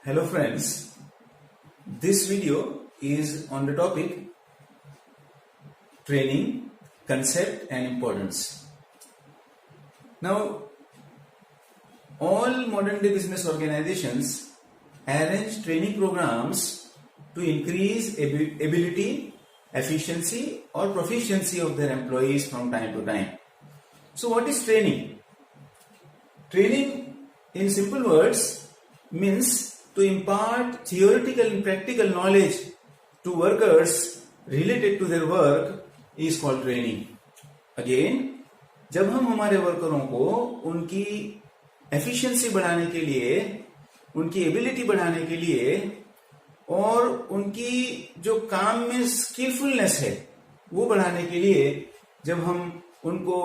Hello friends, this video is on the topic training, concept and importance. Now, all modern day business organizations arrange training programs to increase ability, efficiency or proficiency of their employees from time to time. So what is training? Training in simple words means to impart theoretical and practical knowledge to workers related to their work is called training. Again, जब हम हमारे वर्करों को उनकी efficiency बढ़ाने के लिए, उनकी एबिलिटी बढ़ाने के लिए और उनकी जो काम में स्किलफुलनेस है वो बढ़ाने के लिए जब हम उनको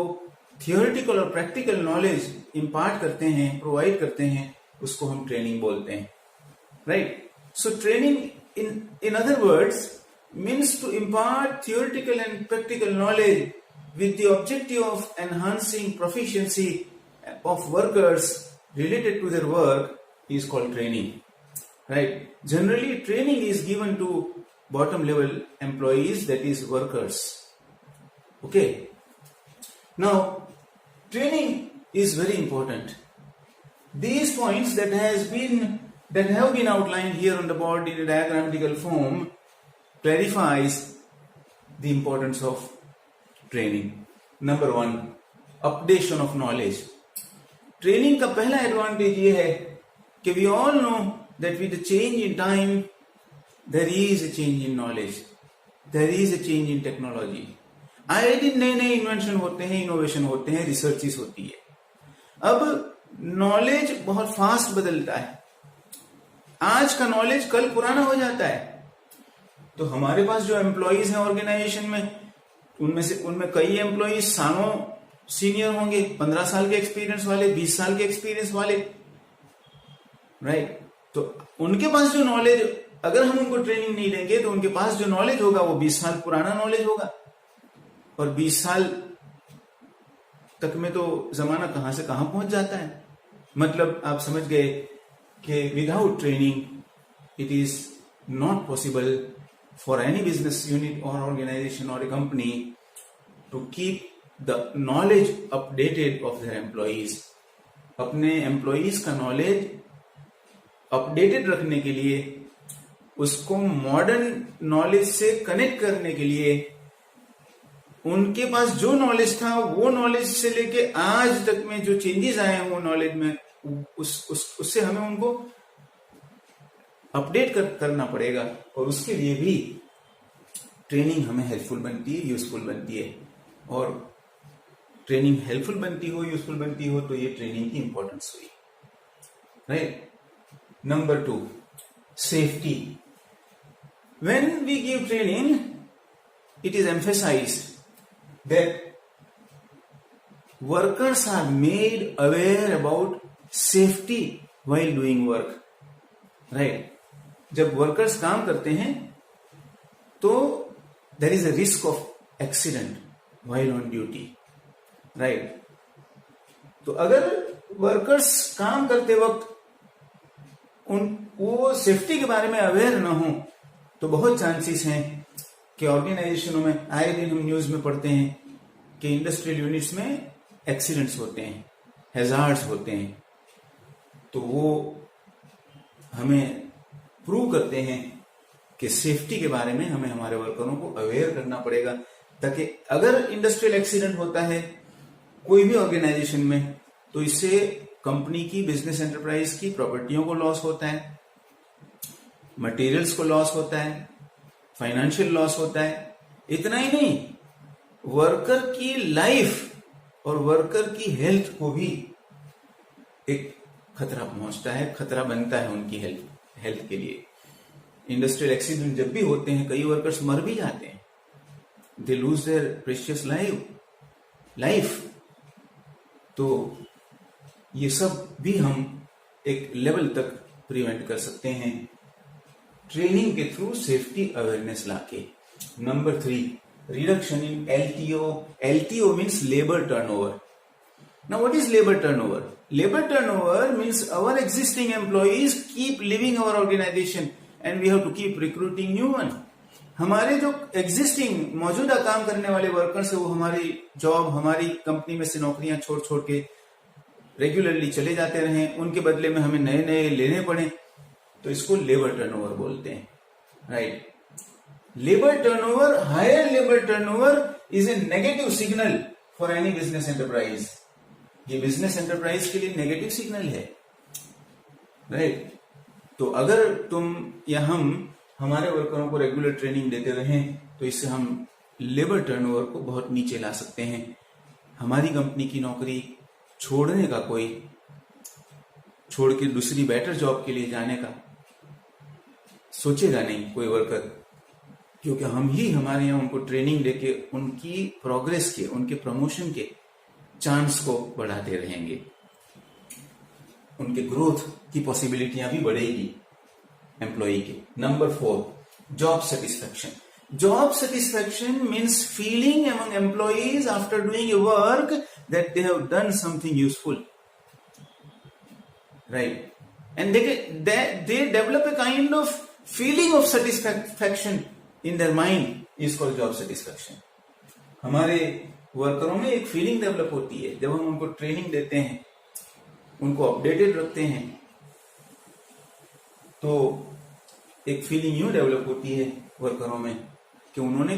थियोरेटिकल और प्रैक्टिकल नॉलेज इम्पार्ट करते हैं, प्रोवाइड करते हैं, उसको हम ट्रेनिंग बोलते हैं. Right? So training in other words means to impart theoretical and practical knowledge with the objective of enhancing proficiency of workers related to their work is called training. Right? Generally training is given to bottom level employees, that is workers. Okay. Now training is very important. These points that have been outlined here on the board in a diagrammatical form clarifies the importance of training. Number 1, updation of knowledge. Training का पहला advantage ये है कि we all know that with the change in time there is a change in knowledge, there is a change in technology. आए दिन नए नए invention होते हैं, इनोवेशन होते हैं, रिसर्चेस होती है. अब नॉलेज बहुत फास्ट बदलता है. आज का नॉलेज कल पुराना हो जाता है. तो हमारे पास जो एम्प्लॉइज हैं ऑर्गेनाइजेशन में, उनमें कई एम्प्लॉइज सालों सीनियर होंगे, 15 साल के एक्सपीरियंस वाले, 20 साल के एक्सपीरियंस वाले. राइट? तो उनके पास जो नॉलेज, अगर हम उनको ट्रेनिंग नहीं देंगे तो उनके पास जो नॉलेज होगा वो 20 साल पुराना नॉलेज होगा. और 20 साल तक में तो जमाना कहां से कहां पहुंच जाता है. मतलब आप समझ गए कि without training it is not possible for any business unit और ऑर्गेनाइजेशन और a company to keep the knowledge updated of their employees. अपने एम्प्लॉइज का नॉलेज अपडेटेड रखने के लिए, उसको मॉडर्न नॉलेज से कनेक्ट करने के लिए, उनके पास जो नॉलेज था वो नॉलेज से लेके आज तक में जो चेंजेस आए हैं वो नॉलेज में, उससे हमें उनको अपडेट करना पड़ेगा. और उसके लिए भी ट्रेनिंग हमें हेल्पफुल बनती है, यूजफुल बनती है. और ट्रेनिंग हेल्पफुल बनती हो, यूजफुल बनती हो, तो ये ट्रेनिंग की इंपॉर्टेंस हुई. Right? Number 2, safety. When we give training, it is emphasized that workers are made aware about safety while doing work. Right? जब workers काम करते हैं तो there is a risk of accident while on duty. Right? तो अगर workers काम करते वक्त वो सेफ्टी के बारे में अवेयर ना हो तो बहुत चांसेस हैं कि ऑर्गेनाइजेशनों में आए दिन हम न्यूज में पढ़ते हैं कि इंडस्ट्रियल यूनिट्स में एक्सीडेंट्स होते हैं, हैजार्ड्स होते हैं. तो वो हमें प्रूव करते हैं कि सेफ्टी के बारे में हमें हमारे वर्करों को अवेयर करना पड़ेगा, ताकि अगर इंडस्ट्रियल एक्सीडेंट होता है कोई भी ऑर्गेनाइजेशन में तो इससे कंपनी की, बिजनेस एंटरप्राइज की प्रॉपर्टियों को लॉस होता है, मटेरियल्स को लॉस होता है, फाइनेंशियल लॉस होता है. इतना ही नहीं, वर्कर की लाइफ और वर्कर की हेल्थ को भी एक खतरा पहुंचता है, खतरा बनता है उनकी हेल्थ के लिए. इंडस्ट्रियल एक्सीडेंट जब भी होते हैं कई वर्कर्स मर भी जाते हैं. They lose their precious life. तो ये सब भी हम एक लेवल तक प्रिवेंट कर सकते हैं ट्रेनिंग के थ्रू, सेफ्टी अवेयरनेस लाके. Number 3, reduction in LTO. LTO means labour turnover. Now, what is labor turnover? Labor turnover means our existing employees keep leaving our organization and we have to keep recruiting new one. हमारे जो existing मौजूदा काम करने वाले workers है वो हमारी job, हमारी कंपनी में से नौकरियां छोड़ छोड़ के रेगुलरली चले जाते रहे, उनके बदले में हमें नए नए लेने पड़े, तो इसको लेबर टर्नओवर बोलते हैं, right. Labour turnover, higher labour turnover is a negative signal for any business enterprise. ये बिजनेस एंटरप्राइज के लिए नेगेटिव सिग्नल है, राइट. तो अगर तुम या हम हमारे वर्करों को रेगुलर ट्रेनिंग देते रहें तो इससे हम लेबर टर्नओवर को बहुत नीचे ला सकते हैं. हमारी कंपनी की नौकरी छोड़ने का, कोई छोड़ के दूसरी बेटर जॉब के लिए जाने का सोचेगा नहीं कोई वर्कर, क्योंकि हम ही हमारे यहाँ उनको ट्रेनिंग देके उनकी प्रोग्रेस के, उनके प्रमोशन के चांस को बढ़ाते रहेंगे. उनके ग्रोथ की पॉसिबिलिटियां भी बढ़ेगी एम्प्लॉई के. Number 4, job satisfaction. Job satisfaction means feeling among employees after doing a work that they have done something useful, right? And they develop a kind of feeling of satisfaction in their mind is called job satisfaction. हमारे वर्करों में एक feeling develop होती है जब हम उनको training देते हैं, उनको अपडेटेड रखते हैं, तो एक फीलिंग यूं डेवलप होती है वर्करों में कि उन्होंने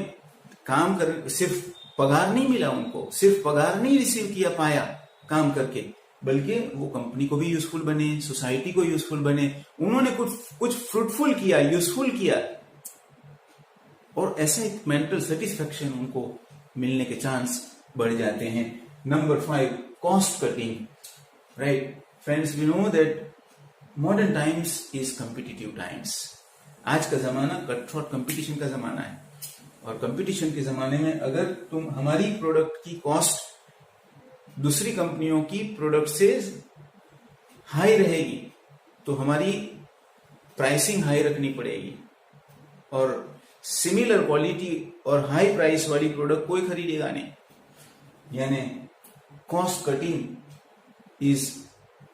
काम कर, सिर्फ पगार नहीं मिला उनको, सिर्फ पगार नहीं रिसीव किया पाया काम करके, बल्कि वो कंपनी को भी यूजफुल बने, सोसाइटी को यूजफुल बने, उन्होंने कुछ फ्रूटफुल किया, यूजफुल किया, और ऐसे एक मेंटल सेटिस्फेक्शन उनको मिलने के चांस बढ़ जाते हैं. Number 5, cost cutting, right. Friends, we know that modern times is competitive times. आज का जमाना कट थ्रोट कंपटीशन का जमाना है, और कंपटीशन के जमाने में अगर तुम हमारी प्रोडक्ट की कॉस्ट दूसरी कंपनियों की प्रोडक्ट से हाई रहेगी तो हमारी प्राइसिंग हाई रखनी पड़ेगी, और सिमिलर क्वालिटी और हाई प्राइस वाली प्रोडक्ट कोई खरीदेगा नहीं. यानी cost cutting is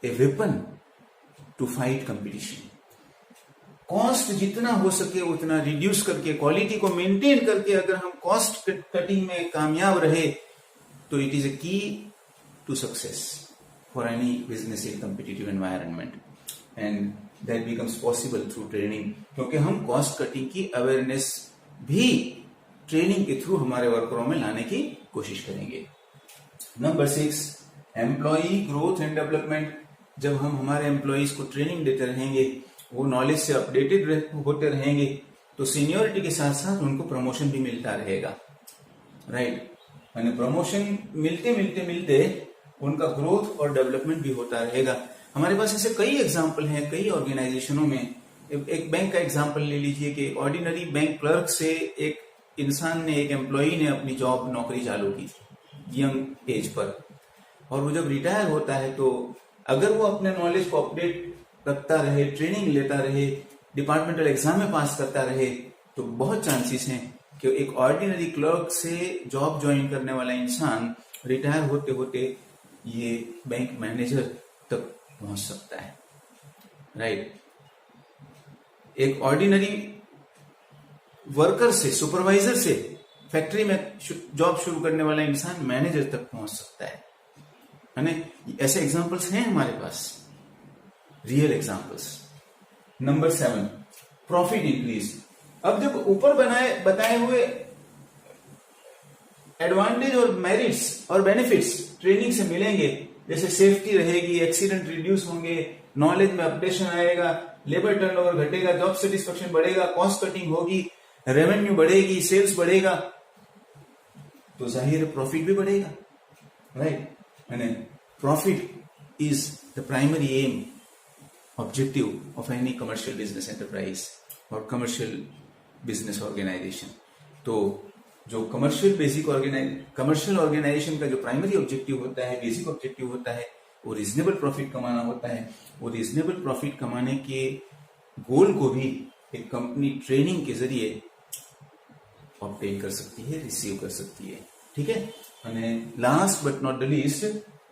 a weapon to fight competition. Cost जितना हो सके उतना रिड्यूस करके, क्वालिटी को मेंटेन करके अगर हम कॉस्ट कटिंग में कामयाब रहे तो it is a key to success for any business in competitive environment, and that becomes possible through training. क्योंकि हम कॉस्ट कटिंग की अवेयरनेस भी ट्रेनिंग के थ्रू हमारे वर्करों में लाने की कोशिश करेंगे. Number 6, employee growth and development. जब हम हमारे एम्प्लॉइज को ट्रेनिंग देते रहेंगे, वो नॉलेज से अपडेटेड होते रहेंगे, तो सीनियोरिटी के साथ साथ उनको प्रमोशन भी मिलता रहेगा, राइट. यानी प्रमोशन मिलते उनका ग्रोथ और डेवलपमेंट भी होता रहेगा. हमारे पास ऐसे कई एग्जाम्पल हैं कई ऑर्गेनाइजेशनों में. एक बैंक का एग्जाम्पल ले लीजिए कि ऑर्डिनरी बैंक क्लर्क से एक इंसान ने, एक एम्प्लॉई ने अपनी जॉब नौकरी चालू की यंग एज पर, और वो जब रिटायर होता है तो अगर वो अपने नॉलेज को अपडेट रखता रहे, ट्रेनिंग लेता रहे, डिपार्टमेंटल एग्जाम में पास करता रहे, तो बहुत चांसेस हैं कि एक ऑर्डिनरी क्लर्क से जॉब ज्वाइन करने वाला इंसान रिटायर होते होते ये बैंक मैनेजर तक पहुंच सकता है, राइट. एक ऑर्डिनरी वर्कर से, सुपरवाइजर से, फैक्ट्री में जॉब शुरू करने वाला इंसान मैनेजर तक पहुंच सकता है. ऐसे एग्जांपल्स हैं हमारे पास, real examples. Number 7, profit increase. अब जब ऊपर बताए हुए एडवांटेज और मेरिट्स और बेनिफिट्स ट्रेनिंग से मिलेंगे, जैसे सेफ्टी रहेगी, एक्सीडेंट रिड्यूस होंगे, नॉलेज में अपडेशन आएगा, लेबर टर्नओवर घटेगा, जॉब सेटिस्फेक्शन बढ़ेगा, कॉस्ट कटिंग होगी, रेवेन्यू बढ़ेगी, सेल्स बढ़ेगा, तो जाहिर है प्रॉफिट भी बढ़ेगा, right. Profit is the primary aim, objective of any commercial business enterprise और कमर्शियल बिजनेस ऑर्गेनाइजेशन. तो जो कमर्शियल ऑर्गेनाइजेशन का जो प्राइमरी ऑब्जेक्टिव होता है, बेसिक ऑब्जेक्टिव होता है, वो रीजनेबल प्रॉफिट कमाना होता है. वो रीजनेबल प्रॉफिट कमाने के गोल को भी एक कंपनी ट्रेनिंग के जरिए ऑब्टेन कर सकती है, रिसीव कर सकती है, ठीक है. Last but not the least,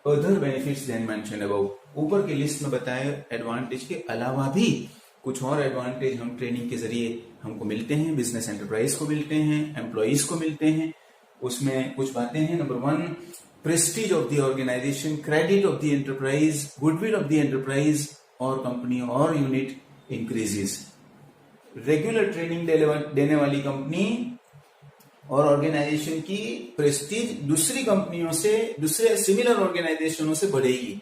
other benefits than mentioned above. ऊपर की लिस्ट में बताए एडवांटेज के अलावा भी कुछ और एडवांटेज हम ट्रेनिंग के जरिए हमको मिलते हैं, बिजनेस एंटरप्राइज को मिलते हैं, एम्प्लॉइज को मिलते हैं. उसमें कुछ बातें हैं. Number 1, prestige of the organization, credit of the enterprise, goodwill of the enterprise और कंपनी और यूनिट इंक्रीजेस. रेगुलर ट्रेनिंग देने वाली कंपनी और ऑर्गेनाइजेशन की प्रेस्टीज दूसरी कंपनियों से, दूसरे सिमिलर ऑर्गेनाइजेशनों से बढ़ेगी.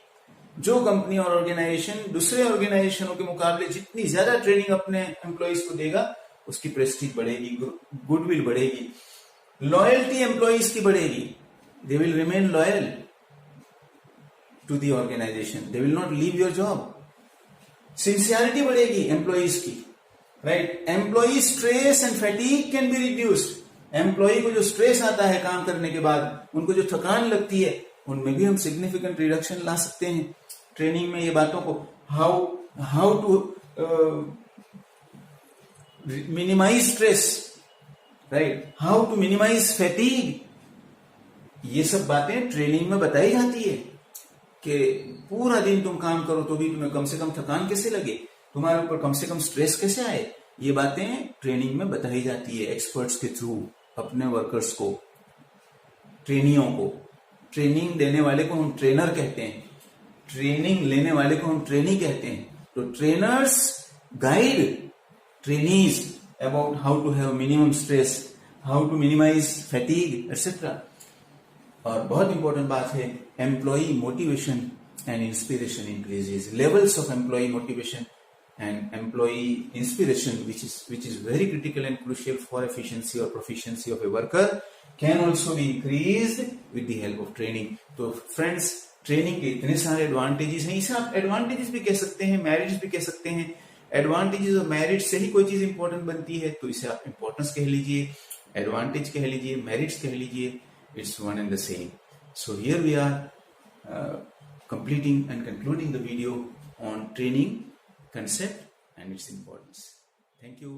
जो कंपनी और ऑर्गेनाइजेशन दूसरे ऑर्गेनाइजेशनों के मुकाबले जितनी ज्यादा ट्रेनिंग अपने एम्प्लॉइज को देगा, उसकी प्रेस्टीज बढ़ेगी, गुडविल बढ़ेगी, लॉयल्टी एम्प्लॉइज की बढ़ेगी. They will remain loyal to the organization, they will not leave your job. Sincerity बढ़ेगी एम्प्लॉइज की, right. Employee stress and fatigue can be reduced. Employee को जो स्ट्रेस आता है काम करने के बाद, उनको जो थकान लगती है, उनमें भी हम सिग्निफिकेंट रिडक्शन ला सकते हैं. ट्रेनिंग में ये बातों को how to minimize stress, right, how to minimize fatigue, ये सब बातें ट्रेनिंग में बताई जाती है. कि पूरा दिन तुम काम करो तो भी तुम्हें कम से कम थकान कैसे लगे, तुम्हारे ऊपर कम से कम स्ट्रेस कैसे आए, ये बातें ट्रेनिंग में बताई जाती है एक्सपर्ट्स के थ्रू. अपने वर्कर्स को, ट्रेनियों को, ट्रेनिंग देने वाले को हम ट्रेनर कहते हैं, ट्रेनिंग लेने वाले को हम ट्रेनी कहते हैं. तो trainers guide trainees about how to have minimum stress, how to minimize fatigue etcetera. और बहुत इंपॉर्टेंट बात है, employee motivation and inspiration increases. Levels of employee motivation and employee inspiration, which is very critical and crucial for efficiency or proficiency of a worker, can also be increased with the help of training. तो friends, training के इतने सारे advantages हैं. इसे आप advantages भी कह सकते हैं, मेरिट्स भी कह सकते हैं. एडवांटेजेस और मेरिट्स से ही कोई चीज इंपॉर्टेंट बनती है, तो इसे आप इंपॉर्टेंस कह लीजिए, एडवांटेज कह लीजिए, मेरिट्स कह लीजिए. It's one and the same. So here we are completing and concluding the video on training concept and its importance. Thank you.